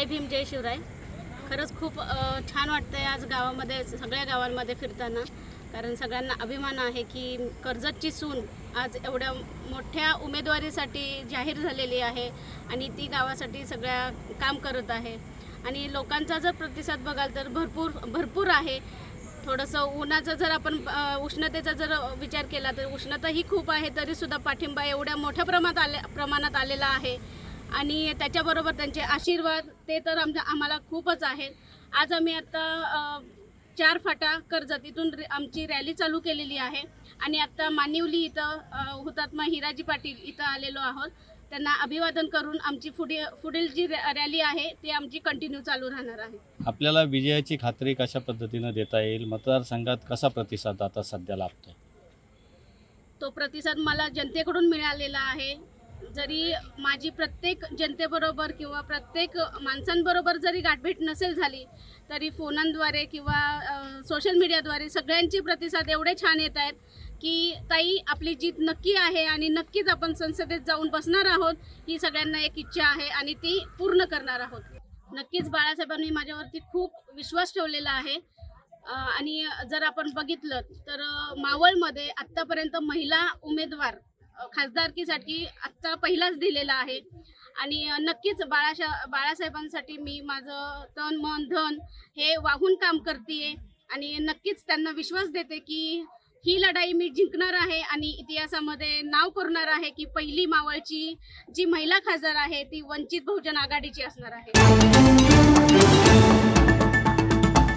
भीम जय शिवराय। खरंच खूप छान वाटतंय आज गावामध्ये, सगळ्या गावांमध्ये फिरताना, कारण सगळ्यांना अभिमान आहे की कर्जतची सून आज एवढ्या मोठ्या उमेदवारीसाठी जाहीर झालेली आहे आणि ती गावासाठी सगळ्या काम करत आहे। आणि लोकांचा जर प्रतिसाद बघाल तर भरपूर आहे। थोडंसं उन्हाचं जर आपण उष्णतेचा जर विचार केला तर उष्णता ही खूप आहे, तरीसुद्धा पाठिंबा एवढ्या मोठ्या प्रमाणात आलेला आहे आणि त्याच्याबरोबर त्यांचे आशीर्वाद ते तर आम्हाला खूपच आहेत। आज आम्ही आता 4 फाटा कर्जत इथून आमची रॅली चालू केलेली आहे आणि आता मानिवली इथं हुतात्मा हिराजी पाटील इथं आलेलो आहोत। त्यांना अभिवादन करून आमची पुढील जी रॅली आहे ती आमची कंटिन्यू चालू राहणार आहे। आपल्याला विजयाची खात्री कशा पद्धतीने देता येईल? मतदारसंघात कसा प्रतिसाद आता सध्या लाभतो? तो प्रतिसाद मला जनतेकडून मिळालेला आहे। जरी माझी प्रत्येक जनतेबरोबर किंवा प्रत्येक माणसांबरोबर जरी गाठभेट नसेल झाली तरी फोनांद्वारे किंवा सोशल मीडियाद्वारे सगळ्यांचे प्रतिसाद एवढे छान येत आहेत की ताई आपली जीत नक्की आहे आणि नक्कीच आपण संसदेत जाऊन बसणार आहोत, ही सगळ्यांना एक इच्छा आहे आणि ती पूर्ण करणार आहोत। नक्कीच बाळासाहेबांनी माझ्यावरती खूप विश्वास ठेवलेला आहे आणि जर आपण बघितलं तर मावळमध्ये आत्तापर्यंत महिला उमेदवार खासदारकीसाठी आत्ता पहिलाच दिलेला आहे आणि नक्कीच बाळासाहेबांसाठी मी माझं तन मन धन हे वाहून काम करते आणि नक्कीच त्यांना विश्वास देते की ही लढाई मी जिंकणार आहे आणि इतिहासामध्ये नाव करणार आहे की पहिली मावळची जी महिला खासदार आहे ती वंचित बहुजन आघाडीची असणार आहे।